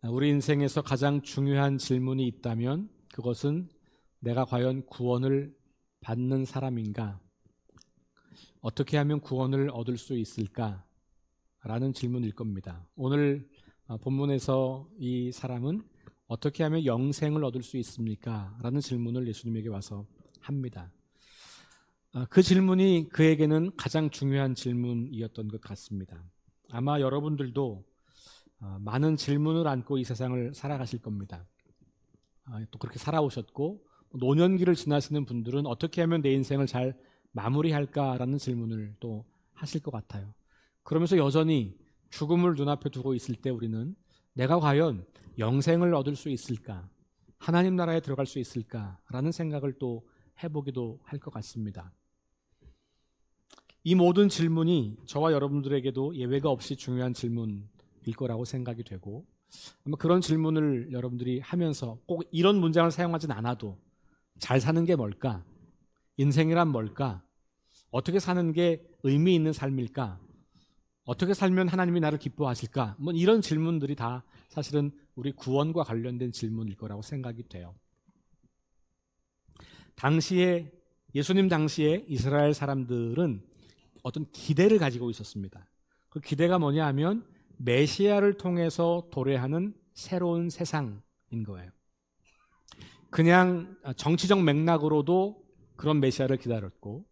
우리 인생에서 가장 중요한 질문이 있다면 그것은 내가 과연 구원을 받는 사람인가? 어떻게 하면 구원을 얻을 수 있을까? 라는 질문일 겁니다. 오늘 본문에서 이 사람은 어떻게 하면 영생을 얻을 수 있습니까? 라는 질문을 예수님에게 와서 합니다. 그 질문이 그에게는 가장 중요한 질문이었던 것 같습니다. 아마 여러분들도 많은 질문을 안고 이 세상을 살아가실 겁니다. 또 그렇게 살아오셨고 노년기를 지나시는 분들은 어떻게 하면 내 인생을 잘 마무리할까라는 질문을 또 하실 것 같아요. 그러면서 여전히 죽음을 눈앞에 두고 있을 때 우리는 내가 과연 영생을 얻을 수 있을까? 하나님 나라에 들어갈 수 있을까라는 생각을 또 해보기도 할 것 같습니다. 이 모든 질문이 저와 여러분들에게도 예외가 없이 중요한 질문일 거라고 생각이 되고, 아마 그런 질문을 여러분들이 하면서 꼭 이런 문장을 사용하진 않아도 잘 사는 게 뭘까? 인생이란 뭘까? 어떻게 사는 게 의미 있는 삶일까? 어떻게 살면 하나님이 나를 기뻐하실까? 뭐 이런 질문들이 다 사실은 우리 구원과 관련된 질문일 거라고 생각이 돼요. 예수님 당시에 이스라엘 사람들은 어떤 기대를 가지고 있었습니다. 그 기대가 뭐냐 하면 메시아를 통해서 도래하는 새로운 세상인 거예요. 그냥 정치적 맥락으로도 그런 메시아를 기다렸고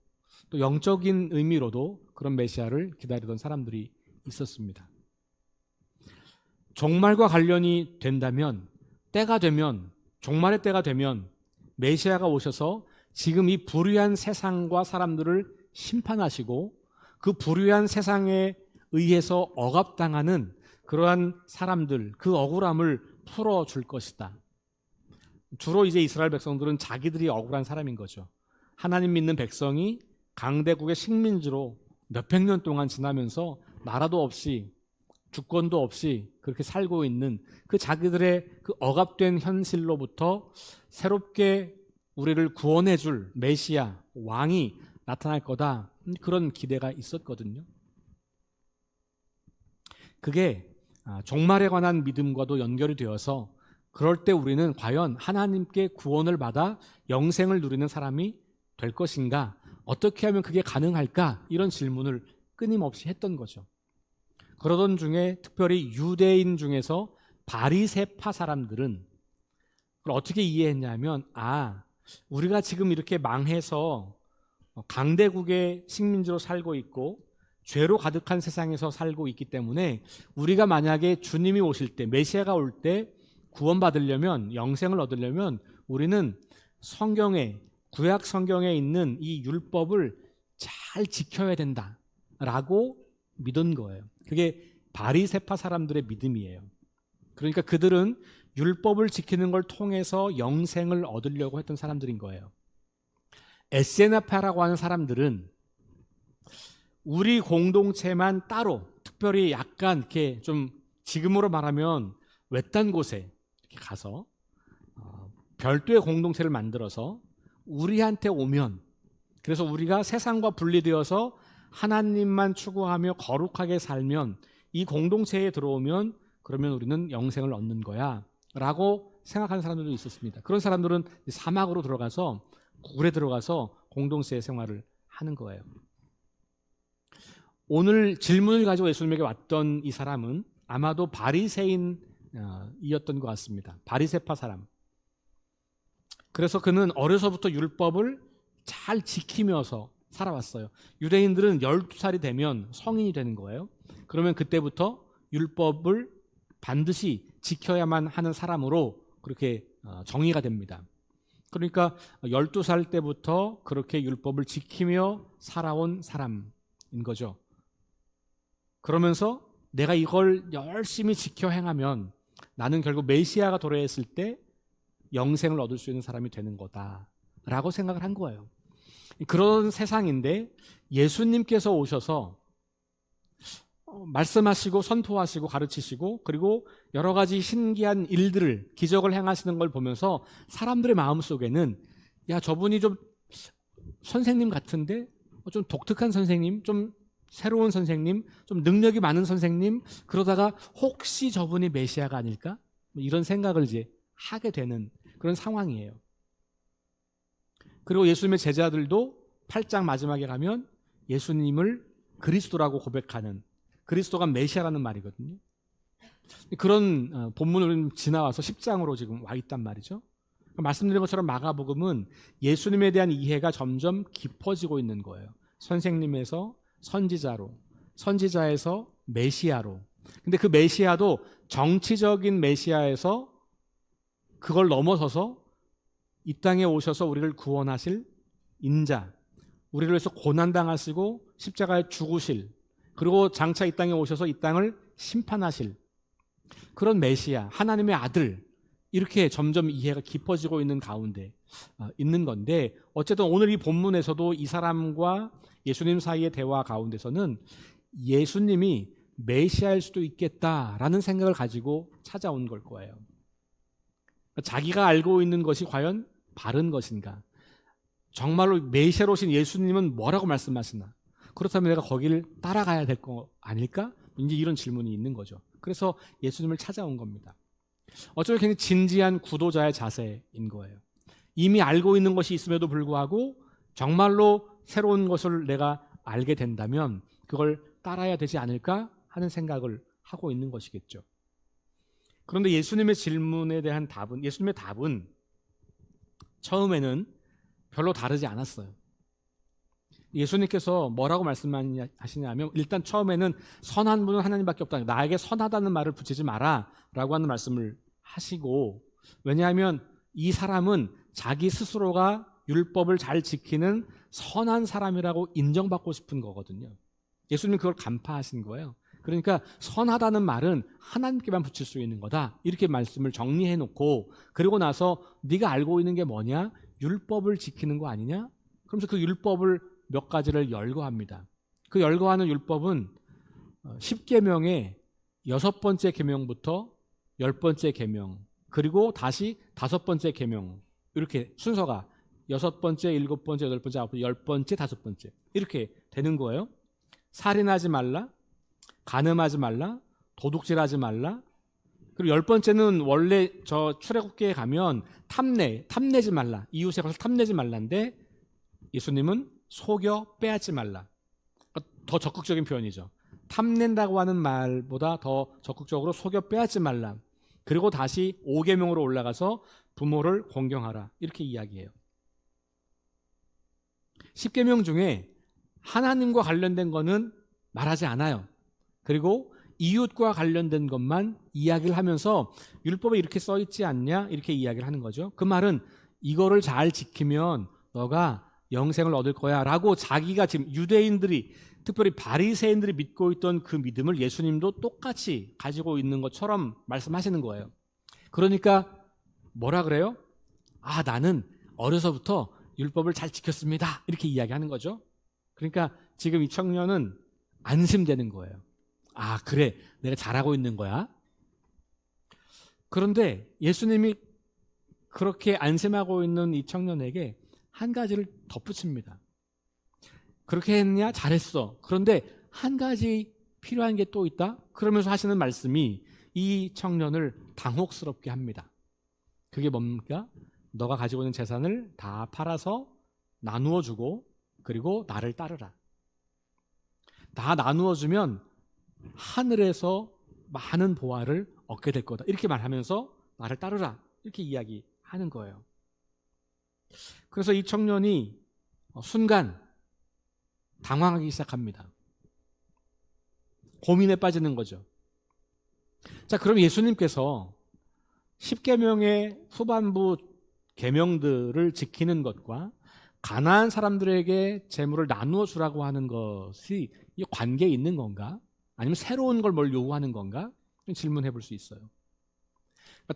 또 영적인 의미로도 그런 메시아를 기다리던 사람들이 있었습니다. 종말과 관련이 된다면 종말의 때가 되면 메시아가 오셔서 지금 이 불의한 세상과 사람들을 심판하시고 그 불의한 세상에 의해서 억압당하는 그러한 사람들, 그 억울함을 풀어줄 것이다. 주로 이제 이스라엘 백성들은 자기들이 억울한 사람인 거죠. 하나님 믿는 백성이 강대국의 식민지로 몇백 년 동안 지나면서 나라도 없이 주권도 없이 그렇게 살고 있는 그 자기들의 그 억압된 현실로부터 새롭게 우리를 구원해 줄 메시아, 왕이 나타날 거다. 그런 기대가 있었거든요. 그게 종말에 관한 믿음과도 연결이 되어서 그럴 때 우리는 과연 하나님께 구원을 받아 영생을 누리는 사람이 될 것인가? 어떻게 하면 그게 가능할까? 이런 질문을 끊임없이 했던 거죠. 그러던 중에 특별히 유대인 중에서 바리새파 사람들은 그걸 어떻게 이해했냐면 우리가 지금 이렇게 망해서 강대국의 식민지로 살고 있고 죄로 가득한 세상에서 살고 있기 때문에 우리가 만약에 주님이 오실 때 메시아가 올 때 구원받으려면 영생을 얻으려면 우리는 구약 성경에 있는 이 율법을 잘 지켜야 된다라고 믿은 거예요. 그게 바리새파 사람들의 믿음이에요. 그러니까 그들은 율법을 지키는 걸 통해서 영생을 얻으려고 했던 사람들인 거예요. 에세나파라고 하는 사람들은 우리 공동체만 따로 특별히 약간 이렇게 좀 지금으로 말하면 외딴 곳에 이렇게 가서 별도의 공동체를 만들어서 우리한테 오면, 그래서 우리가 세상과 분리되어서 하나님만 추구하며 거룩하게 살면 이 공동체에 들어오면 그러면 우리는 영생을 얻는 거야 라고 생각하는 사람들도 있었습니다. 그런 사람들은 사막으로 들어가서 굴에 들어가서 공동체 생활을 하는 거예요. 오늘 질문을 가지고 예수님에게 왔던 이 사람은 아마도 바리새인이었던 것 같습니다. 바리새파 사람. 그래서 그는 어려서부터 율법을 잘 지키면서 살아왔어요. 유대인들은 12살이 되면 성인이 되는 거예요. 그러면 그때부터 율법을 반드시 지켜야만 하는 사람으로 그렇게 정의가 됩니다. 그러니까 12살 때부터 그렇게 율법을 지키며 살아온 사람인 거죠. 그러면서 내가 이걸 열심히 지켜 행하면 나는 결국 메시아가 도래했을 때 영생을 얻을 수 있는 사람이 되는 거다라고 생각을 한 거예요. 그런 세상인데 예수님께서 오셔서 말씀하시고 선포하시고 가르치시고 그리고 여러 가지 신기한 일들을 기적을 행하시는 걸 보면서 사람들의 마음속에는 저분이 좀 선생님 같은데 좀 독특한 선생님, 좀 새로운 선생님, 좀 능력이 많은 선생님, 그러다가 혹시 저분이 메시아가 아닐까? 이런 생각을 이제 하게 되는 그런 상황이에요. 그리고 예수님의 제자들도 8장 마지막에 가면 예수님을 그리스도라고 고백하는, 그리스도가 메시아라는 말이거든요. 그런 본문을 지나와서 10장으로 지금 와 있단 말이죠. 말씀드린 것처럼 마가복음은 예수님에 대한 이해가 점점 깊어지고 있는 거예요. 선생님에서 선지자로, 선지자에서 메시아로. 근데 그 메시아도 정치적인 메시아에서 그걸 넘어서서 이 땅에 오셔서 우리를 구원하실 인자, 우리를 위해서 고난당하시고 십자가에 죽으실, 그리고 장차 이 땅에 오셔서 이 땅을 심판하실 그런 메시아, 하나님의 아들, 이렇게 점점 이해가 깊어지고 있는 가운데 있는 건데, 어쨌든 오늘 이 본문에서도 이 사람과 예수님 사이의 대화 가운데서는 예수님이 메시아일 수도 있겠다라는 생각을 가지고 찾아온 걸 거예요. 자기가 알고 있는 것이 과연 바른 것인가? 정말로 메시아로 오신 예수님은 뭐라고 말씀하시나? 그렇다면 내가 거기를 따라가야 될 거 아닐까? 이제 이런 질문이 있는 거죠. 그래서 예수님을 찾아온 겁니다. 어쩌면 굉장히 진지한 구도자의 자세인 거예요. 이미 알고 있는 것이 있음에도 불구하고 정말로 새로운 것을 내가 알게 된다면 그걸 따라야 되지 않을까 하는 생각을 하고 있는 것이겠죠. 그런데 예수님의 질문에 대한 답은, 예수님의 답은 처음에는 별로 다르지 않았어요. 예수님께서 뭐라고 말씀하시냐면, 일단 처음에는 선한 분은 하나님밖에 없다, 나에게 선하다는 말을 붙이지 마라 라고 하는 말씀을 하시고, 왜냐하면 이 사람은 자기 스스로가 율법을 잘 지키는 선한 사람이라고 인정받고 싶은 거거든요. 예수님은 그걸 간파하신 거예요. 그러니까 선하다는 말은 하나님께만 붙일 수 있는 거다, 이렇게 말씀을 정리해 놓고, 그리고 나서 네가 알고 있는 게 뭐냐? 율법을 지키는 거 아니냐? 그러면서 그 율법을 몇 가지를 열거합니다. 그 열거하는 율법은 10계명의 6번째 계명부터 10번째 계명, 그리고 다시 5번째 계명, 이렇게 순서가 6번째, 7번째, 8번째, 9번째, 10번째, 5번째 이렇게 되는 거예요. 살인하지 말라, 간음하지 말라, 도둑질하지 말라. 그리고 10번째는 원래 저 출애굽기에 가면 탐내지 말라, 이웃의 것을 탐내지 말라인데 예수님은 속여 빼앗지 말라. 더 적극적인 표현이죠. 탐낸다고 하는 말보다 더 적극적으로 속여 빼앗지 말라. 그리고 다시 5계명으로 올라가서 부모를 공경하라, 이렇게 이야기해요. 10계명 중에 하나님과 관련된 거는 말하지 않아요. 그리고 이웃과 관련된 것만 이야기를 하면서 율법에 이렇게 써 있지 않냐, 이렇게 이야기를 하는 거죠. 그 말은 이거를 잘 지키면 너가 영생을 얻을 거야 라고, 자기가 지금 유대인들이, 특별히 바리새인들이 믿고 있던 그 믿음을 예수님도 똑같이 가지고 있는 것처럼 말씀하시는 거예요. 그러니까 뭐라 그래요? 아, 나는 어려서부터 율법을 잘 지켰습니다, 이렇게 이야기하는 거죠. 그러니까 지금 이 청년은 안심되는 거예요. 아, 그래, 내가 잘하고 있는 거야. 그런데 예수님이 그렇게 안심하고 있는 이 청년에게 한 가지를 덧붙입니다. 그렇게 했냐? 잘했어. 그런데 한 가지 필요한 게 또 있다? 그러면서 하시는 말씀이 이 청년을 당혹스럽게 합니다. 그게 뭡니까? 너가 가지고 있는 재산을 다 팔아서 나누어 주고, 그리고 나를 따르라. 다 나누어 주면 하늘에서 많은 보화를 얻게 될 거다, 이렇게 말하면서 나를 따르라, 이렇게 이야기하는 거예요. 그래서 이 청년이 순간 당황하기 시작합니다. 고민에 빠지는 거죠. 자, 그럼 예수님께서 10계명의 후반부 계명들을 지키는 것과 가난한 사람들에게 재물을 나누어 주라고 하는 것이 이 관계에 있는 건가? 아니면 새로운 걸 뭘 요구하는 건가? 질문해 볼 수 있어요.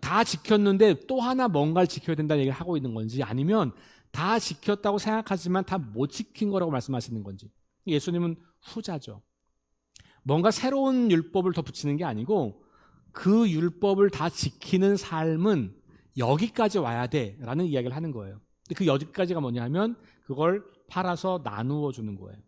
다 지켰는데 또 하나 뭔가를 지켜야 된다는 얘기를 하고 있는 건지, 아니면 다 지켰다고 생각하지만 다 못 지킨 거라고 말씀하시는 건지. 예수님은 후자죠. 뭔가 새로운 율법을 더 붙이는 게 아니고 그 율법을 다 지키는 삶은 여기까지 와야 돼라는 이야기를 하는 거예요. 근데 그 여기까지가 뭐냐 하면 그걸 팔아서 나누어 주는 거예요.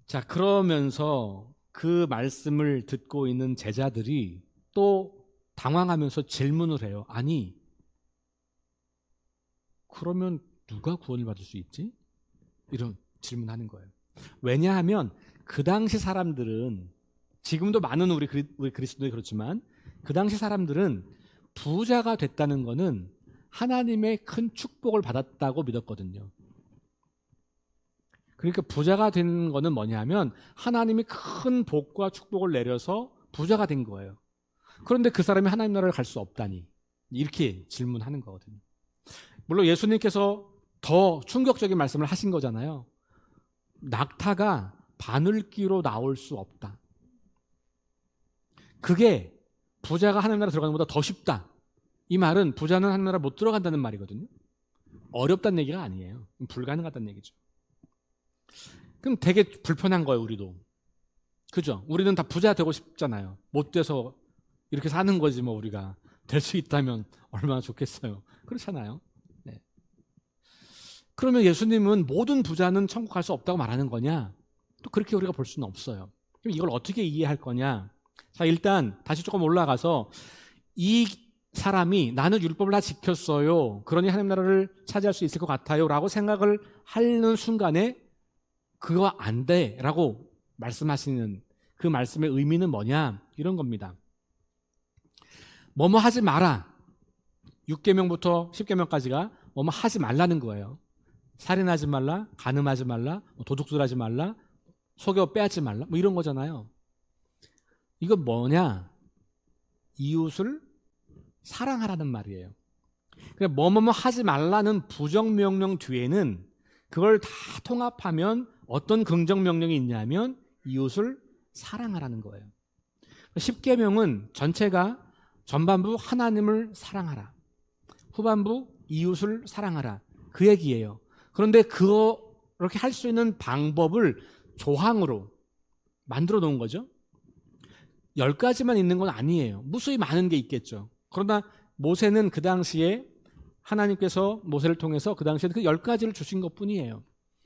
자, 그러면서 그 말씀을 듣고 있는 제자들이 또 당황하면서 질문을 해요. 아니, 그러면 누가 구원을 받을 수 있지? 이런 질문하는 거예요. 왜냐하면 그 당시 사람들은, 지금도 많은 우리 그리스도인이 그렇지만 그 당시 사람들은 부자가 됐다는 것은 하나님의 큰 축복을 받았다고 믿었거든요. 그러니까 부자가 된 거는 뭐냐면 하나님이 큰 복과 축복을 내려서 부자가 된 거예요. 그런데 그 사람이 하나님 나라를 갈 수 없다니, 이렇게 질문하는 거거든요. 물론 예수님께서 더 충격적인 말씀을 하신 거잖아요. 낙타가 바늘귀로 나올 수 없다. 그게 부자가 하나님 나라 들어가는 것보다 더 쉽다. 이 말은 부자는 하나님 나라 못 들어간다는 말이거든요. 어렵다는 얘기가 아니에요. 불가능하다는 얘기죠. 그럼 되게 불편한 거예요, 우리도. 그죠? 우리는 다 부자 되고 싶잖아요. 못 돼서 이렇게 사는 거지 뭐. 우리가 될 수 있다면 얼마나 좋겠어요. 그렇잖아요. 네. 그러면 예수님은 모든 부자는 천국 갈 수 없다고 말하는 거냐? 또 그렇게 우리가 볼 수는 없어요. 그럼 이걸 어떻게 이해할 거냐? 자, 일단 다시 조금 올라가서 이 사람이 나는 율법을 다 지켰어요, 그러니 하나님 나라를 차지할 수 있을 것 같아요 라고 생각을 하는 순간에 그거 안 돼 라고 말씀하시는 그 말씀의 의미는 뭐냐? 이런 겁니다. 뭐뭐 하지 마라. 6계명부터 10계명까지가 뭐뭐 하지 말라는 거예요. 살인하지 말라, 간음하지 말라, 도둑질하지 말라, 속여 빼앗지 말라, 뭐 이런 거잖아요. 이건 뭐냐? 이웃을 사랑하라는 말이에요. 그러니까 뭐뭐뭐 하지 말라는 부정명령 뒤에는 그걸 다 통합하면 어떤 긍정명령이 있냐면 이웃을 사랑하라는 거예요. 10계명은 전체가 전반부 하나님을 사랑하라, 후반부 이웃을 사랑하라, 그 얘기예요. 그런데 그렇게 할 수 있는 방법을 조항으로 만들어 놓은 거죠. 10가지만 있는 건 아니에요. 무수히 많은 게 있겠죠. 그러나 모세는 그 당시에 하나님께서 모세를 통해서 그 당시에 그 10가지를 주신 것 뿐이에요.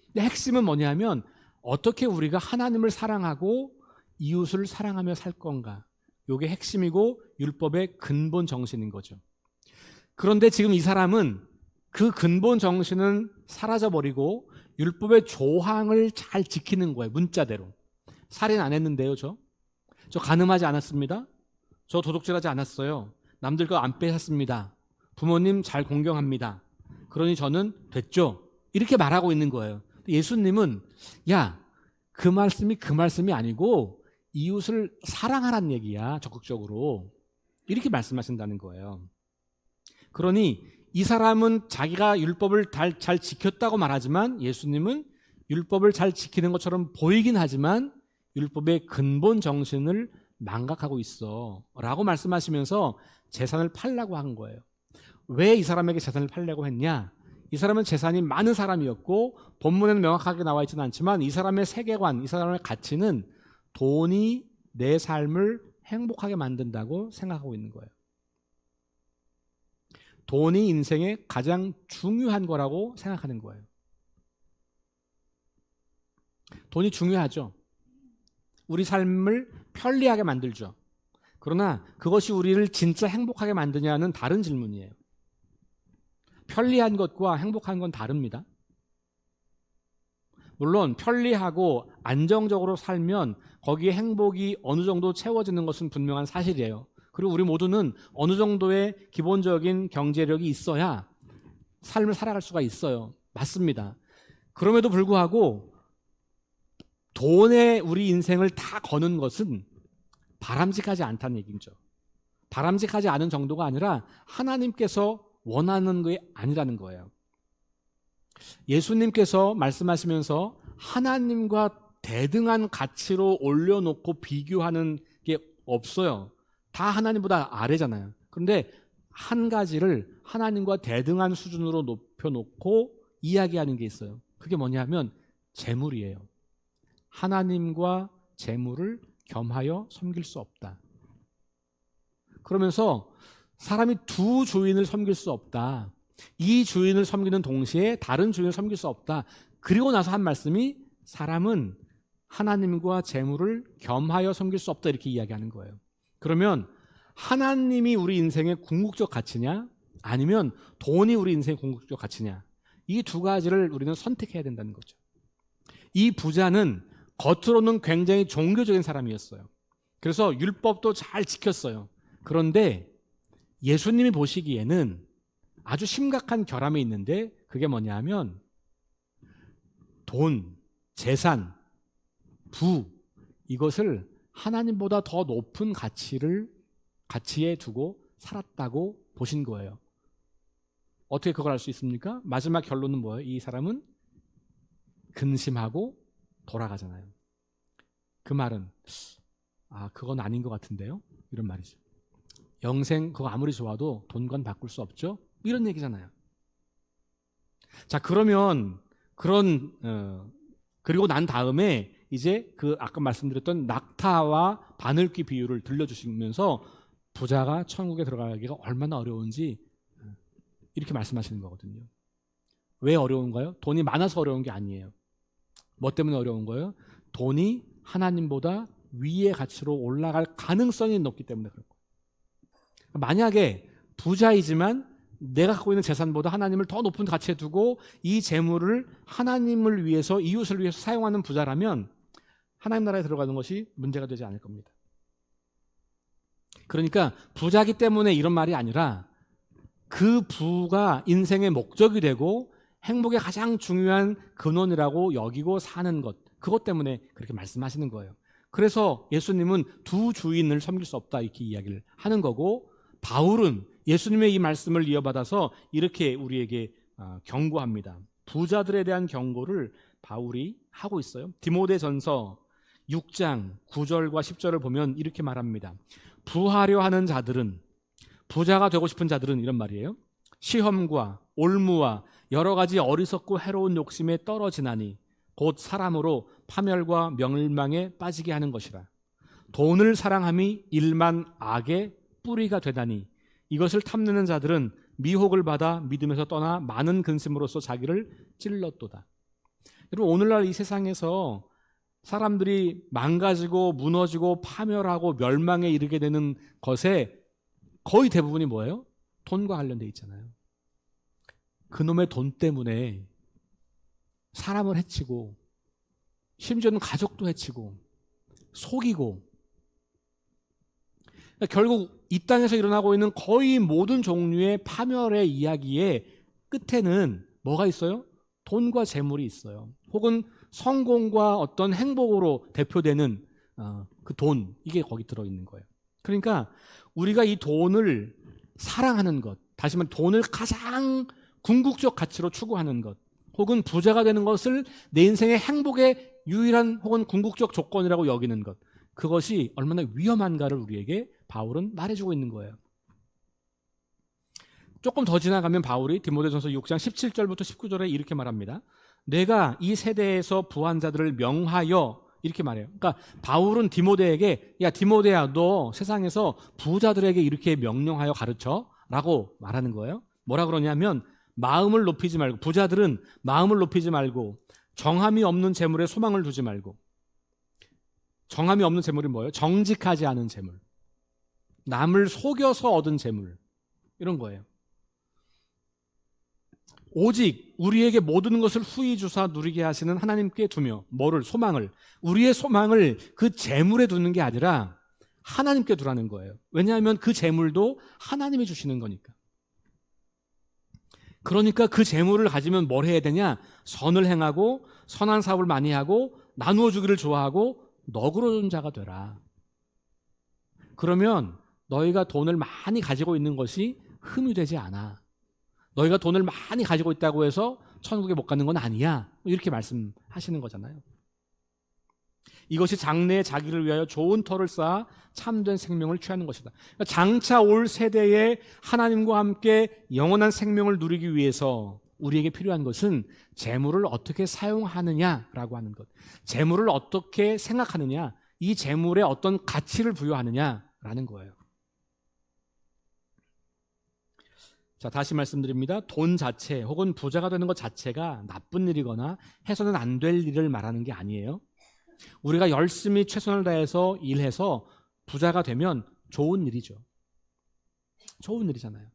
근데 핵심은 뭐냐면 어떻게 우리가 하나님을 사랑하고 이웃을 사랑하며 살 건가. 이게 핵심이고 율법의 근본 정신인 거죠. 그런데 지금 이 사람은 그 근본 정신은 사라져버리고 율법의 조항을 잘 지키는 거예요. 문자대로. 살인 안 했는데요, 저 간음하지 않았습니다. 저 도둑질하지 않았어요. 남들 거 안 뺏었습니다. 부모님 잘 공경합니다. 그러니 저는 됐죠. 이렇게 말하고 있는 거예요. 예수님은 야, 그 말씀이 아니고 이웃을 사랑하라는 얘기야, 적극적으로. 이렇게 말씀하신다는 거예요. 그러니 이 사람은 자기가 율법을 잘 지켰다고 말하지만 예수님은 율법을 잘 지키는 것처럼 보이긴 하지만 율법의 근본 정신을 망각하고 있어 라고 말씀하시면서 재산을 팔라고 한 거예요. 왜 이 사람에게 재산을 팔려고 했냐? 이 사람은 재산이 많은 사람이었고 본문에는 명확하게 나와 있지는 않지만 이 사람의 세계관, 이 사람의 가치는 돈이 내 삶을 행복하게 만든다고 생각하고 있는 거예요. 돈이 인생에 가장 중요한 거라고 생각하는 거예요. 돈이 중요하죠. 우리 삶을 편리하게 만들죠. 그러나 그것이 우리를 진짜 행복하게 만드냐는 다른 질문이에요. 편리한 것과 행복한 건 다릅니다. 물론 편리하고 안정적으로 살면 거기에 행복이 어느 정도 채워지는 것은 분명한 사실이에요. 그리고 우리 모두는 어느 정도의 기본적인 경제력이 있어야 삶을 살아갈 수가 있어요. 맞습니다. 그럼에도 불구하고 돈에 우리 인생을 다 거는 것은 바람직하지 않다는 얘기죠. 바람직하지 않은 정도가 아니라 하나님께서 원하는 게 아니라는 거예요. 예수님께서 말씀하시면서 하나님과 대등한 가치로 올려놓고 비교하는 게 없어요. 다 하나님보다 아래잖아요. 그런데 한 가지를 하나님과 대등한 수준으로 높여놓고 이야기하는 게 있어요. 그게 뭐냐면 재물이에요. 하나님과 재물을 겸하여 섬길 수 없다. 그러면서 사람이 두 주인을 섬길 수 없다. 이 주인을 섬기는 동시에 다른 주인을 섬길 수 없다. 그리고 나서 한 말씀이 사람은 하나님과 재물을 겸하여 섬길 수 없다 이렇게 이야기하는 거예요. 그러면 하나님이 우리 인생의 궁극적 가치냐 아니면 돈이 우리 인생의 궁극적 가치냐, 이 두 가지를 우리는 선택해야 된다는 거죠. 이 부자는 겉으로는 굉장히 종교적인 사람이었어요. 그래서 율법도 잘 지켰어요. 그런데 예수님이 보시기에는 아주 심각한 결함이 있는데 그게 뭐냐 하면 돈, 재산, 부, 이것을 하나님보다 더 높은 가치에 두고 살았다고 보신 거예요. 어떻게 그걸 알 수 있습니까? 마지막 결론은 뭐예요? 이 사람은 근심하고 돌아가잖아요. 그 말은 그건 아닌 것 같은데요? 이런 말이죠. 영생 그거 아무리 좋아도 돈과는 바꿀 수 없죠? 이런 얘기잖아요. 자, 그러면 그리고 난 다음에 이제 그 아까 말씀드렸던 낙타와 바늘귀 비유를 들려주시면서 부자가 천국에 들어가기가 얼마나 어려운지 이렇게 말씀하시는 거거든요. 왜 어려운가요? 돈이 많아서 어려운 게 아니에요. 뭐 때문에 어려운 거예요? 돈이 하나님보다 위의 가치로 올라갈 가능성이 높기 때문에 그런 거예요. 만약에 부자이지만 내가 갖고 있는 재산보다 하나님을 더 높은 가치에 두고 이 재물을 하나님을 위해서, 이웃을 위해서 사용하는 부자라면 하나님 나라에 들어가는 것이 문제가 되지 않을 겁니다. 그러니까 부자기 때문에 이런 말이 아니라 그 부가 인생의 목적이 되고 행복의 가장 중요한 근원이라고 여기고 사는 것, 그것 때문에 그렇게 말씀하시는 거예요. 그래서 예수님은 두 주인을 섬길 수 없다 이렇게 이야기를 하는 거고, 바울은 예수님의 이 말씀을 이어받아서 이렇게 우리에게 경고합니다. 부자들에 대한 경고를 바울이 하고 있어요. 디모데전서 6장 9절과 10절을 보면 이렇게 말합니다. 부하려 하는 자들은, 부자가 되고 싶은 자들은 이런 말이에요. 시험과 올무와 여러 가지 어리석고 해로운 욕심에 떨어지나니 곧 사람으로 파멸과 멸망에 빠지게 하는 것이라. 돈을 사랑함이 일만 악의 뿌리가 되다니 이것을 탐내는 자들은 미혹을 받아 믿음에서 떠나 많은 근심으로써 자기를 찔렀도다. 여러분, 오늘날 이 세상에서 사람들이 망가지고 무너지고 파멸하고 멸망에 이르게 되는 것에 거의 대부분이 뭐예요? 돈과 관련돼 있잖아요. 그놈의 돈 때문에 사람을 해치고 심지어는 가족도 해치고 속이고, 그러니까 결국 이 땅에서 일어나고 있는 거의 모든 종류의 파멸의 이야기의 끝에는 뭐가 있어요? 돈과 재물이 있어요. 혹은 성공과 어떤 행복으로 대표되는 그 돈, 이게 거기 들어있는 거예요. 그러니까 우리가 이 돈을 사랑하는 것, 다시 말해 돈을 가장 궁극적 가치로 추구하는 것, 혹은 부자가 되는 것을 내 인생의 행복의 유일한 혹은 궁극적 조건이라고 여기는 것, 그것이 얼마나 위험한가를 우리에게 바울은 말해주고 있는 거예요. 조금 더 지나가면 바울이 디모데전서 6장 17절부터 19절에 이렇게 말합니다. 내가 이 세대에서 부한 자들을 명하여, 이렇게 말해요. 그러니까 바울은 디모데에게, 야 디모데야, 너 세상에서 부자들에게 이렇게 명령하여 가르쳐 라고 말하는 거예요. 뭐라 그러냐면 마음을 높이지 말고, 부자들은 마음을 높이지 말고 정함이 없는 재물에 소망을 두지 말고. 정함이 없는 재물이 뭐예요? 정직하지 않은 재물, 남을 속여서 얻은 재물, 이런 거예요. 오직 우리에게 모든 것을 후히 주사 누리게 하시는 하나님께 두며, 뭐를? 소망을, 우리의 소망을 그 재물에 두는 게 아니라 하나님께 두라는 거예요. 왜냐하면 그 재물도 하나님이 주시는 거니까. 그러니까 그 재물을 가지면 뭘 해야 되냐? 선을 행하고 선한 사업을 많이 하고 나누어 주기를 좋아하고 너그러운 자가 되라. 그러면 너희가 돈을 많이 가지고 있는 것이 흠이 되지 않아. 너희가 돈을 많이 가지고 있다고 해서 천국에 못 가는 건 아니야. 이렇게 말씀하시는 거잖아요. 이것이 장래에 자기를 위하여 좋은 터를 쌓아 참된 생명을 취하는 것이다. 그러니까 장차 올 세대에 하나님과 함께 영원한 생명을 누리기 위해서 우리에게 필요한 것은 재물을 어떻게 사용하느냐라고 하는 것, 재물을 어떻게 생각하느냐, 이 재물에 어떤 가치를 부여하느냐라는 거예요. 자, 다시 말씀드립니다. 돈 자체 혹은 부자가 되는 것 자체가 나쁜 일이거나 해서는 안 될 일을 말하는 게 아니에요. 우리가 열심히 최선을 다해서 일해서 부자가 되면 좋은 일이죠. 좋은 일이잖아요.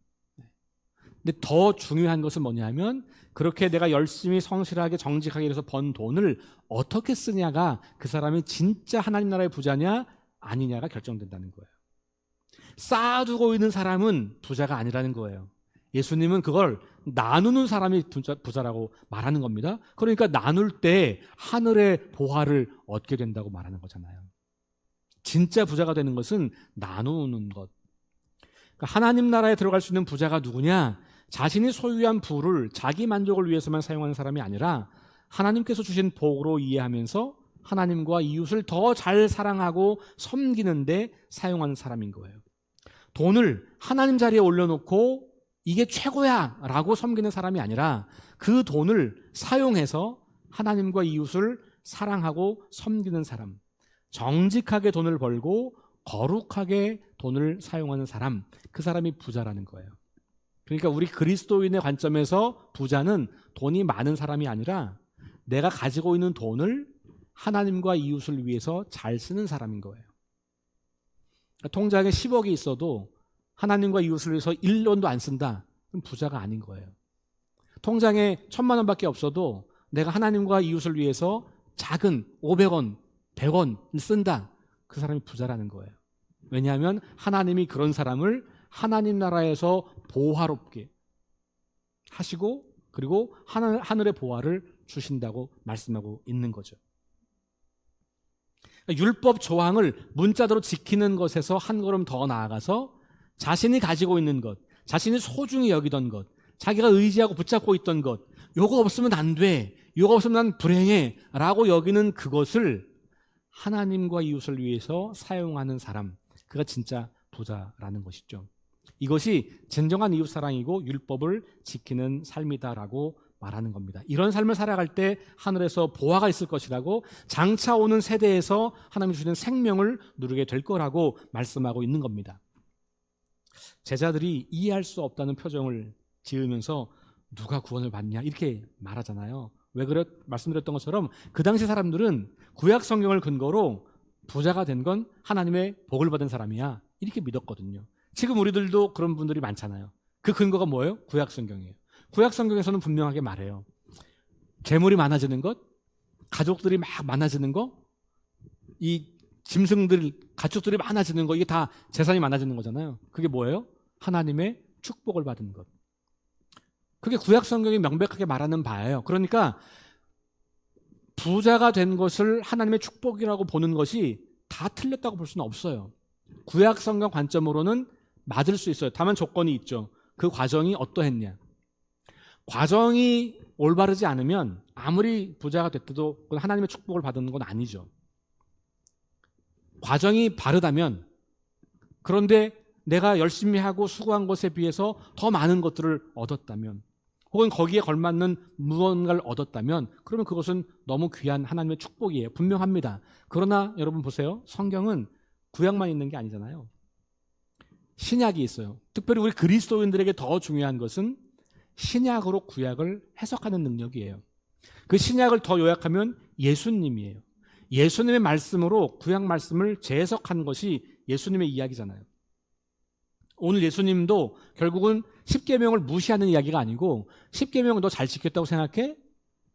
근데 더 중요한 것은 뭐냐면 그렇게 내가 열심히 성실하게 정직하게 일해서 번 돈을 어떻게 쓰냐가 그 사람이 진짜 하나님 나라의 부자냐 아니냐가 결정된다는 거예요. 쌓아두고 있는 사람은 부자가 아니라는 거예요. 예수님은 그걸 나누는 사람이 부자라고 말하는 겁니다. 그러니까 나눌 때 하늘의 보화를 얻게 된다고 말하는 거잖아요. 진짜 부자가 되는 것은 나누는 것. 그러니까 하나님 나라에 들어갈 수 있는 부자가 누구냐? 자신이 소유한 부를 자기 만족을 위해서만 사용하는 사람이 아니라 하나님께서 주신 복으로 이해하면서 하나님과 이웃을 더 잘 사랑하고 섬기는데 사용하는 사람인 거예요. 돈을 하나님 자리에 올려놓고 이게 최고야 라고 섬기는 사람이 아니라 그 돈을 사용해서 하나님과 이웃을 사랑하고 섬기는 사람, 정직하게 돈을 벌고 거룩하게 돈을 사용하는 사람, 그 사람이 부자라는 거예요. 그러니까 우리 그리스도인의 관점에서 부자는 돈이 많은 사람이 아니라 내가 가지고 있는 돈을 하나님과 이웃을 위해서 잘 쓰는 사람인 거예요. 통장에 10억이 있어도 하나님과 이웃을 위해서 1원도 안 쓴다. 그럼 부자가 아닌 거예요. 통장에 1,000만 원밖에 없어도 내가 하나님과 이웃을 위해서 작은 500원, 100원을 쓴다. 그 사람이 부자라는 거예요. 왜냐하면 하나님이 그런 사람을 하나님 나라에서 보화롭게 하시고 그리고 하늘의 보화를 주신다고 말씀하고 있는 거죠. 율법 조항을 문자대로 지키는 것에서 한 걸음 더 나아가서 자신이 가지고 있는 것, 자신이 소중히 여기던 것, 자기가 의지하고 붙잡고 있던 것, 요거 없으면 안 돼, 요거 없으면 난 불행해 라고 여기는 그것을 하나님과 이웃을 위해서 사용하는 사람, 그가 진짜 부자라는 것이죠. 이것이 진정한 이웃사랑이고 율법을 지키는 삶이다라고 말하는 겁니다. 이런 삶을 살아갈 때 하늘에서 보화가 있을 것이라고 장차 오는 세대에서 하나님이 주시는 생명을 누리게 될 거라고 말씀하고 있는 겁니다. 제자들이 이해할 수 없다는 표정을 지으면서 누가 구원을 받냐 이렇게 말하잖아요. 왜 그래? 말씀드렸던 것처럼 그 당시 사람들은 구약 성경을 근거로 부자가 된 건 하나님의 복을 받은 사람이야 이렇게 믿었거든요. 지금 우리들도 그런 분들이 많잖아요. 그 근거가 뭐예요? 구약 성경이에요. 구약 성경에서는 분명하게 말해요. 재물이 많아지는 것, 가족들이 막 많아지는 거, 이 짐승들, 가축들이 많아지는 거, 이게 다 재산이 많아지는 거잖아요. 그게 뭐예요? 하나님의 축복을 받은 것. 그게 구약 성경이 명백하게 말하는 바예요. 그러니까 부자가 된 것을 하나님의 축복이라고 보는 것이 다 틀렸다고 볼 수는 없어요. 구약 성경 관점으로는 맞을 수 있어요. 다만 조건이 있죠. 그 과정이 어떠했냐. 과정이 올바르지 않으면 아무리 부자가 됐어도 하나님의 축복을 받은 건 아니죠. 과정이 바르다면, 그런데 내가 열심히 하고 수고한 것에 비해서 더 많은 것들을 얻었다면, 혹은 거기에 걸맞는 무언가를 얻었다면, 그러면 그것은 너무 귀한 하나님의 축복이에요. 분명합니다. 그러나 여러분 보세요. 성경은 구약만 있는 게 아니잖아요. 신약이 있어요. 특별히 우리 그리스도인들에게 더 중요한 것은 신약으로 구약을 해석하는 능력이에요. 그 신약을 더 요약하면 예수님이에요. 예수님의 말씀으로 구약 말씀을 재해석한 것이 예수님의 이야기잖아요. 오늘 예수님도 결국은 십계명을 무시하는 이야기가 아니고 십계명을 너 잘 지켰다고 생각해?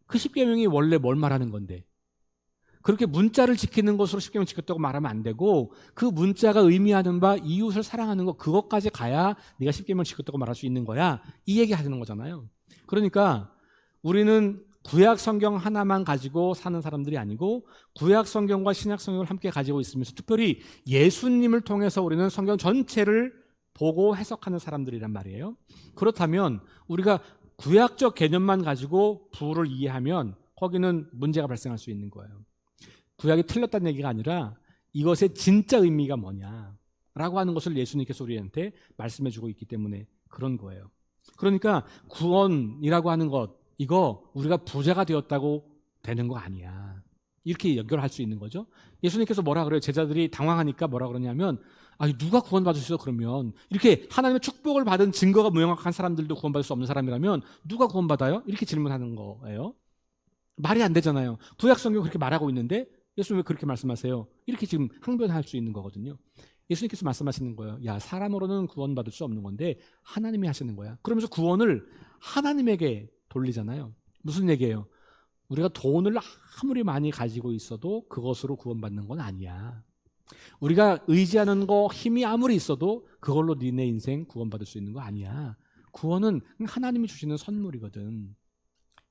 그 십계명이 원래 뭘 말하는 건데? 그렇게 문자를 지키는 것으로 십계명 지켰다고 말하면 안 되고 그 문자가 의미하는 바 이웃을 사랑하는 것, 그것까지 가야 네가 십계명 지켰다고 말할 수 있는 거야. 이 얘기 하는 거잖아요. 그러니까 우리는 구약 성경 하나만 가지고 사는 사람들이 아니고 구약 성경과 신약 성경을 함께 가지고 있으면서 특별히 예수님을 통해서 우리는 성경 전체를 보고 해석하는 사람들이란 말이에요. 그렇다면 우리가 구약적 개념만 가지고 부를 이해하면 거기는 문제가 발생할 수 있는 거예요. 구약이 틀렸다는 얘기가 아니라 이것의 진짜 의미가 뭐냐라고 하는 것을 예수님께서 우리한테 말씀해주고 있기 때문에 그런 거예요. 그러니까 구원이라고 하는 것, 이거 우리가 부자가 되었다고 되는 거 아니야. 이렇게 연결할 수 있는 거죠. 예수님께서 뭐라 그래요? 제자들이 당황하니까 뭐라 그러냐면 누가 구원받을 수 있어 그러면? 이렇게 하나님의 축복을 받은 증거가 명확한 사람들도 구원받을 수 없는 사람이라면 누가 구원받아요? 이렇게 질문하는 거예요. 말이 안 되잖아요. 구약 성경 그렇게 말하고 있는데 예수님 왜 그렇게 말씀하세요? 이렇게 지금 항변할 수 있는 거거든요. 예수님께서 말씀하시는 거예요. 야, 사람으로는 구원받을 수 없는 건데 하나님이 하시는 거야. 그러면서 구원을 하나님에게 돌리잖아요. 무슨 얘기예요? 우리가 돈을 아무리 많이 가지고 있어도 그것으로 구원받는 건 아니야. 우리가 의지하는 거 힘이 아무리 있어도 그걸로 니네 인생 구원받을 수 있는 거 아니야. 구원은 하나님이 주시는 선물이거든.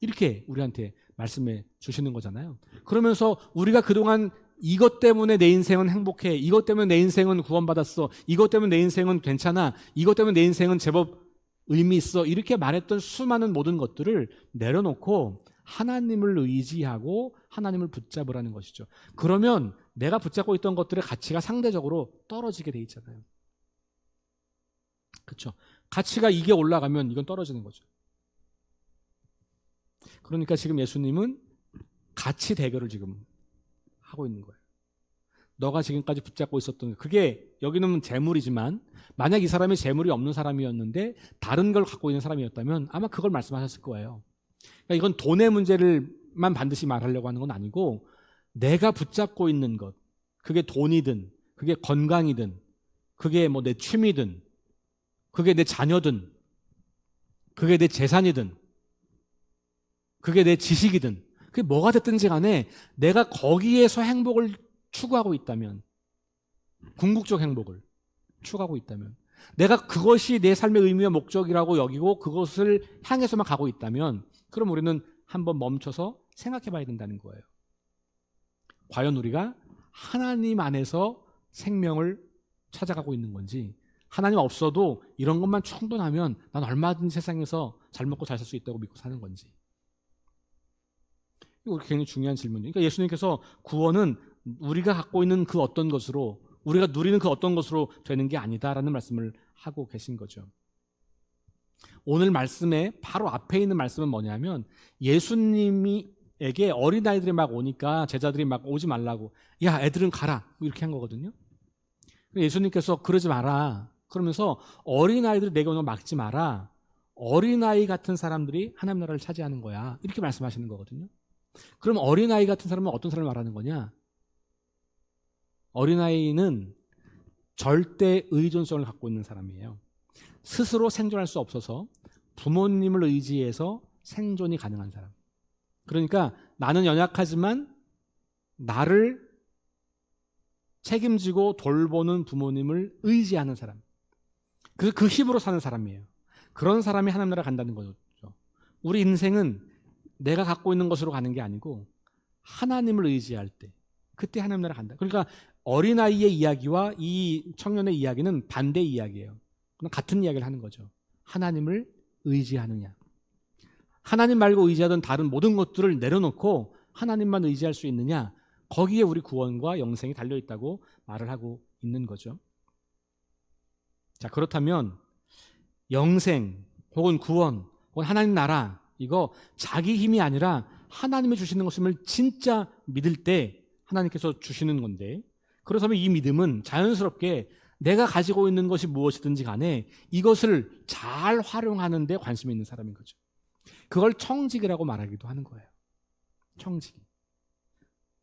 이렇게 우리한테 말씀해 주시는 거잖아요. 그러면서 우리가 그동안 이것 때문에 내 인생은 행복해, 이것 때문에 내 인생은 구원받았어, 이것 때문에 내 인생은 괜찮아, 이것 때문에 내 인생은 제법 의미 있어, 이렇게 말했던 수많은 모든 것들을 내려놓고 하나님을 의지하고 하나님을 붙잡으라는 것이죠. 그러면 내가 붙잡고 있던 것들의 가치가 상대적으로 떨어지게 돼 있잖아요. 그렇죠? 가치가 이게 올라가면 이건 떨어지는 거죠. 그러니까 지금 예수님은 가치 대결을 지금 하고 있는 거예요. 너가 지금까지 붙잡고 있었던 그게 여기는 재물이지만 만약 이 사람이 재물이 없는 사람이었는데 다른 걸 갖고 있는 사람이었다면 아마 그걸 말씀하셨을 거예요. 그러니까 이건 돈의 문제를만 반드시 말하려고 하는 건 아니고 내가 붙잡고 있는 것, 그게 돈이든 그게 건강이든 그게 뭐 내 취미든 그게 내 자녀든 그게 내 재산이든 그게 내 지식이든 그게 뭐가 됐든지 간에 내가 거기에서 행복을 추구하고 있다면, 궁극적 행복을 추구하고 있다면, 내가 그것이 내 삶의 의미와 목적이라고 여기고 그것을 향해서만 가고 있다면 그럼 우리는 한번 멈춰서 생각해 봐야 된다는 거예요. 과연 우리가 하나님 안에서 생명을 찾아가고 있는 건지, 하나님 없어도 이런 것만 충분하면 난 얼마든지 세상에서 잘 먹고 잘 살 수 있다고 믿고 사는 건지. 이거 굉장히 중요한 질문이에요. 그러니까 예수님께서 구원은 우리가 갖고 있는 그 어떤 것으로, 우리가 누리는 그 어떤 것으로 되는 게 아니다라는 말씀을 하고 계신 거죠. 오늘 말씀에 바로 앞에 있는 말씀은 뭐냐면 예수님에게 어린아이들이 막 오니까 제자들이 막 오지 말라고, 야 애들은 가라 이렇게 한 거거든요. 예수님께서 그러지 마라 그러면서 어린아이들이 내게 오는 거 막지 마라, 어린아이 같은 사람들이 하나님 나라를 차지하는 거야 이렇게 말씀하시는 거거든요. 그럼 어린아이 같은 사람은 어떤 사람을 말하는 거냐? 어린아이는 절대 의존성을 갖고 있는 사람이에요. 스스로 생존할 수 없어서 부모님을 의지해서 생존이 가능한 사람. 그러니까 나는 연약하지만 나를 책임지고 돌보는 부모님을 의지하는 사람. 그래서 그 힘으로 사는 사람이에요. 그런 사람이 하나님 나라 간다는 거죠. 우리 인생은 내가 갖고 있는 것으로 가는 게 아니고 하나님을 의지할 때 그때 하나님 나라 간다. 그러니까 어린아이의 이야기와 이 청년의 이야기는 반대 이야기예요. 같은 이야기를 하는 거죠. 하나님을 의지하느냐. 하나님 말고 의지하던 다른 모든 것들을 내려놓고 하나님만 의지할 수 있느냐. 거기에 우리 구원과 영생이 달려있다고 말을 하고 있는 거죠. 자, 그렇다면 영생 혹은 구원 혹은 하나님 나라, 이거 자기 힘이 아니라 하나님이 주시는 것임을 진짜 믿을 때 하나님께서 주시는 건데, 그렇다면 이 믿음은 자연스럽게 내가 가지고 있는 것이 무엇이든지 간에 이것을 잘 활용하는 데 관심이 있는 사람인 거죠. 그걸 청직이라고 말하기도 하는 거예요. 청직이.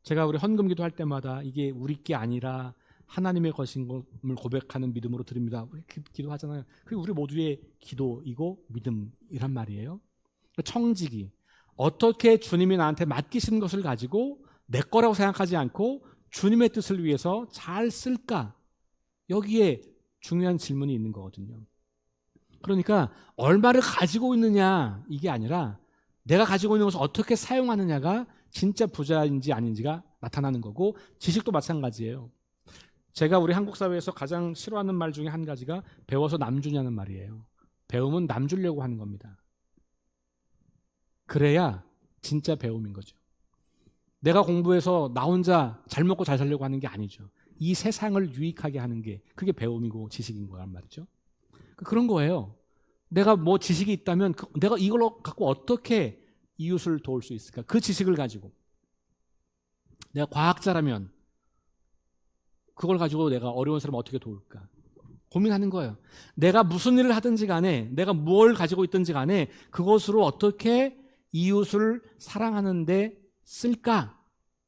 제가 우리 헌금기도 할 때마다 이게 우리 게 아니라 하나님의 것인 것을 고백하는 믿음으로 드립니다. 우리 기도하잖아요. 그게 우리 모두의 기도이고 믿음이란 말이에요. 청직이. 어떻게 주님이 나한테 맡기신 것을 가지고 내 거라고 생각하지 않고 주님의 뜻을 위해서 잘 쓸까? 여기에 중요한 질문이 있는 거거든요. 그러니까 얼마를 가지고 있느냐 이게 아니라 내가 가지고 있는 것을 어떻게 사용하느냐가 진짜 부자인지 아닌지가 나타나는 거고, 지식도 마찬가지예요. 제가 우리 한국 사회에서 가장 싫어하는 말 중에 한 가지가 배워서 남 주냐는 말이에요. 배움은 남 주려고 하는 겁니다. 그래야 진짜 배움인 거죠. 내가 공부해서 나 혼자 잘 먹고 잘 살려고 하는 게 아니죠. 이 세상을 유익하게 하는 게 그게 배움이고 지식인 거란 말이죠. 그런 거예요. 내가 뭐 지식이 있다면 내가 이걸로 갖고 어떻게 이웃을 도울 수 있을까? 그 지식을 가지고. 내가 과학자라면 그걸 가지고 내가 어려운 사람을 어떻게 도울까? 고민하는 거예요. 내가 무슨 일을 하든지 간에, 내가 뭘 가지고 있든지 간에 그것으로 어떻게 이웃을 사랑하는 데 쓸까?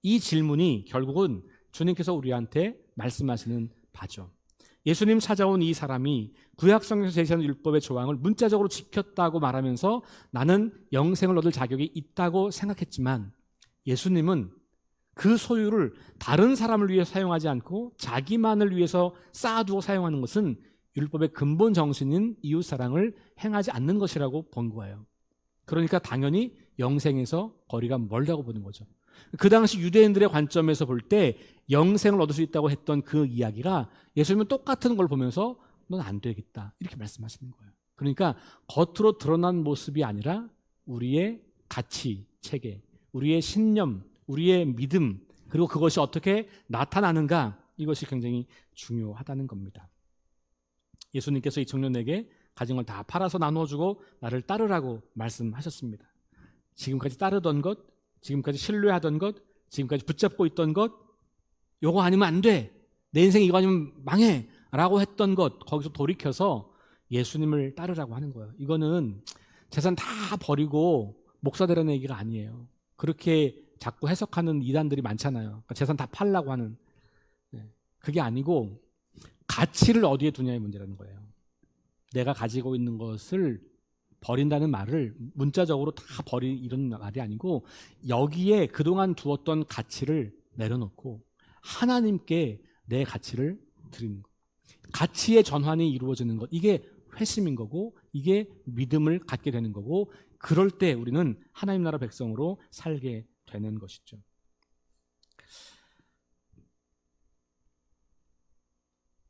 이 질문이 결국은 주님께서 우리한테 말씀하시는 바죠. 예수님 찾아온 이 사람이 구약성경에서 제시하는 율법의 조항을 문자적으로 지켰다고 말하면서 나는 영생을 얻을 자격이 있다고 생각했지만, 예수님은 그 소유를 다른 사람을 위해 사용하지 않고 자기만을 위해서 쌓아두고 사용하는 것은 율법의 근본 정신인 이웃사랑을 행하지 않는 것이라고 본 거예요. 그러니까 당연히 영생에서 거리가 멀다고 보는 거죠. 그 당시 유대인들의 관점에서 볼 때 영생을 얻을 수 있다고 했던 그 이야기가 예수님은 똑같은 걸 보면서 넌 안 되겠다 이렇게 말씀하시는 거예요. 그러니까 겉으로 드러난 모습이 아니라 우리의 가치, 체계, 우리의 신념, 우리의 믿음, 그리고 그것이 어떻게 나타나는가, 이것이 굉장히 중요하다는 겁니다. 예수님께서 이 청년에게 가진 걸 다 팔아서 나눠주고 나를 따르라고 말씀하셨습니다. 지금까지 따르던 것, 지금까지 신뢰하던 것, 지금까지 붙잡고 있던 것, 요거 아니면 안 돼, 내 인생 이거 아니면 망해 라고 했던 것, 거기서 돌이켜서 예수님을 따르라고 하는 거예요. 이거는 재산 다 버리고 목사 되라는 얘기가 아니에요. 그렇게 자꾸 해석하는 이단들이 많잖아요. 그러니까 재산 다 팔라고 하는, 그게 아니고 가치를 어디에 두냐의 문제라는 거예요. 내가 가지고 있는 것을 버린다는 말을 문자적으로 다 이런 말이 아니고, 여기에 그동안 두었던 가치를 내려놓고 하나님께 내 가치를 드리는 것, 가치의 전환이 이루어지는 것, 이게 회심인 거고, 이게 믿음을 갖게 되는 거고, 그럴 때 우리는 하나님 나라 백성으로 살게 되는 것이죠.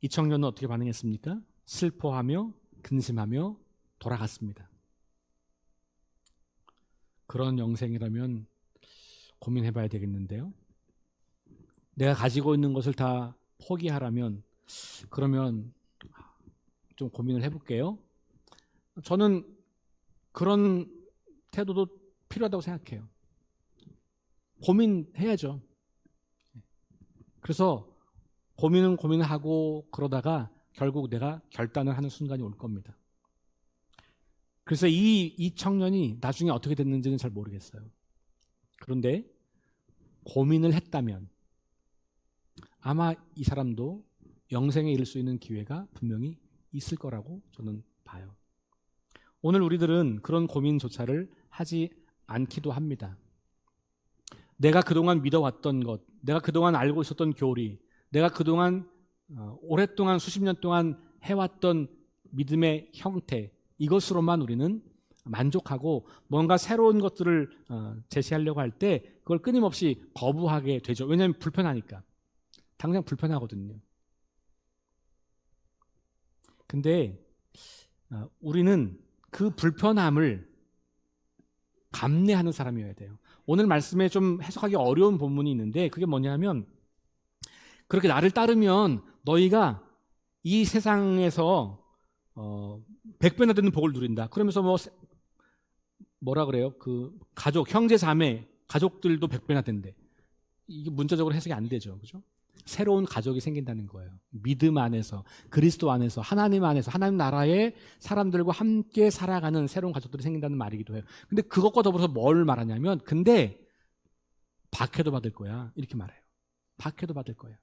이 청년은 어떻게 반응했습니까? 슬퍼하며 근심하며 돌아갔습니다. 그런 영생이라면 고민해봐야 되겠는데요. 내가 가지고 있는 것을 다 포기하라면, 그러면 좀 고민을 해볼게요. 저는 그런 태도도 필요하다고 생각해요. 고민해야죠. 그래서 고민을 하고 그러다가 결국 내가 결단을 하는 순간이 올 겁니다. 그래서 이 청년이 나중에 어떻게 됐는지는 잘 모르겠어요. 그런데 고민을 했다면 아마 이 사람도 영생에 이를 수 있는 기회가 분명히 있을 거라고 저는 봐요. 오늘 우리들은 그런 고민조차를 하지 않기도 합니다. 내가 그동안 믿어왔던 것, 내가 그동안 알고 있었던 교리, 내가 그동안 오랫동안 수십 년 동안 해왔던 믿음의 형태, 이것으로만 우리는 만족하고 뭔가 새로운 것들을 제시하려고 할 때 그걸 끊임없이 거부하게 되죠. 왜냐하면 불편하니까. 당장 불편하거든요. 근데 우리는 그 불편함을 감내하는 사람이어야 돼요. 오늘 말씀에 좀 해석하기 어려운 본문이 있는데, 그게 뭐냐면, 그렇게 나를 따르면 너희가 이 세상에서 100배나 되는 복을 누린다. 그러면서 뭐라 그래요? 그 가족, 형제, 자매, 가족들도 100배나 된대. 이게 문자적으로 해석이 안 되죠. 그죠? 새로운 가족이 생긴다는 거예요. 믿음 안에서, 그리스도 안에서, 하나님 안에서, 하나님 나라의 사람들과 함께 살아가는 새로운 가족들이 생긴다는 말이기도 해요. 근데 그것과 더불어서 뭘 말하냐면, 근데 박해도 받을 거야, 이렇게 말해요. 박해도 받을 거야.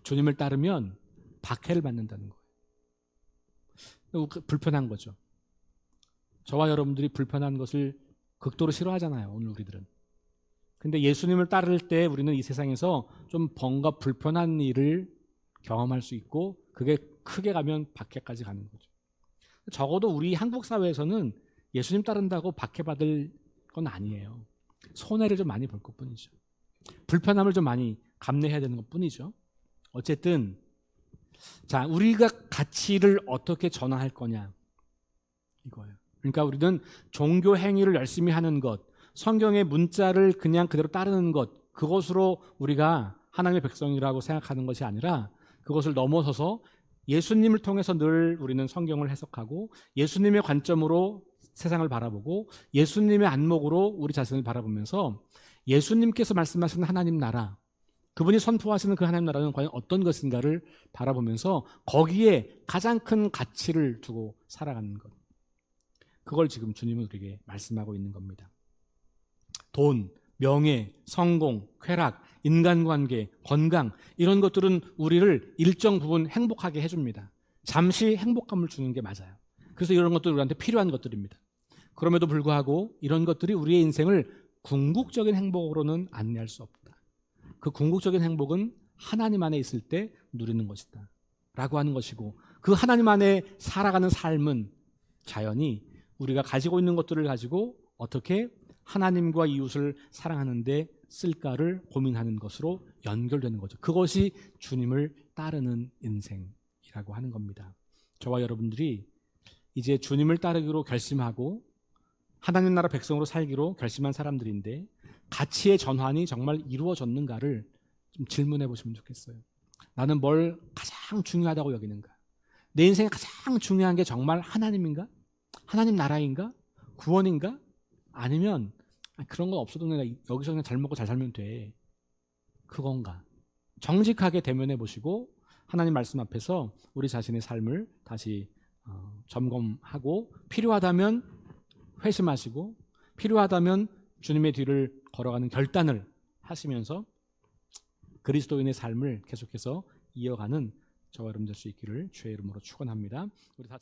주님을 따르면 박해를 받는다는 거예요. 불편한 거죠. 저와 여러분들이 불편한 것을 극도로 싫어하잖아요, 오늘 우리들은. 근데 예수님을 따를 때 우리는 이 세상에서 좀 뭔가 불편한 일을 경험할 수 있고, 그게 크게 가면 박해까지 가는 거죠. 적어도 우리 한국 사회에서는 예수님 따른다고 박해받을 건 아니에요. 손해를 좀 많이 볼 것뿐이죠. 불편함을 좀 많이 감내해야 되는 것뿐이죠. 어쨌든 자, 우리가 가치를 어떻게 전환할 거냐, 이거예요. 그러니까 우리는 종교 행위를 열심히 하는 것, 성경의 문자를 그냥 그대로 따르는 것, 그것으로 우리가 하나님의 백성이라고 생각하는 것이 아니라, 그것을 넘어서서 예수님을 통해서 늘 우리는 성경을 해석하고, 예수님의 관점으로 세상을 바라보고, 예수님의 안목으로 우리 자신을 바라보면서 예수님께서 말씀하시는 하나님 나라, 그분이 선포하시는 그 하나님 나라는 과연 어떤 것인가를 바라보면서 거기에 가장 큰 가치를 두고 살아가는 것, 그걸 지금 주님은 우리에게 말씀하고 있는 겁니다. 돈, 명예, 성공, 쾌락, 인간관계, 건강 이런 것들은 우리를 일정 부분 행복하게 해줍니다. 잠시 행복감을 주는 게 맞아요. 그래서 이런 것들이 우리한테 필요한 것들입니다. 그럼에도 불구하고 이런 것들이 우리의 인생을 궁극적인 행복으로는 안내할 수 없다. 그 궁극적인 행복은 하나님 안에 있을 때 누리는 것이다 라고 하는 것이고, 그 하나님 안에 살아가는 삶은 자연히 우리가 가지고 있는 것들을 가지고 어떻게 하나님과 이웃을 사랑하는 데 쓸까를 고민하는 것으로 연결되는 거죠. 그것이 주님을 따르는 인생이라고 하는 겁니다. 저와 여러분들이 이제 주님을 따르기로 결심하고 하나님 나라 백성으로 살기로 결심한 사람들인데, 가치의 전환이 정말 이루어졌는가를 좀 질문해 보시면 좋겠어요. 나는 뭘 가장 중요하다고 여기는가? 내 인생에 가장 중요한 게 정말 하나님인가? 하나님 나라인가? 구원인가? 아니면 그런 건 없어도 내가 여기서 그냥 잘 먹고 잘 살면 돼, 그건가? 정직하게 대면해 보시고 하나님 말씀 앞에서 우리 자신의 삶을 다시 점검하고, 필요하다면 회심하시고 필요하다면 주님의 뒤를 걸어가는 결단을 하시면서 그리스도인의 삶을 계속해서 이어가는 저와 여러분 될 수 있기를 주의 이름으로 축원합니다. 우리 다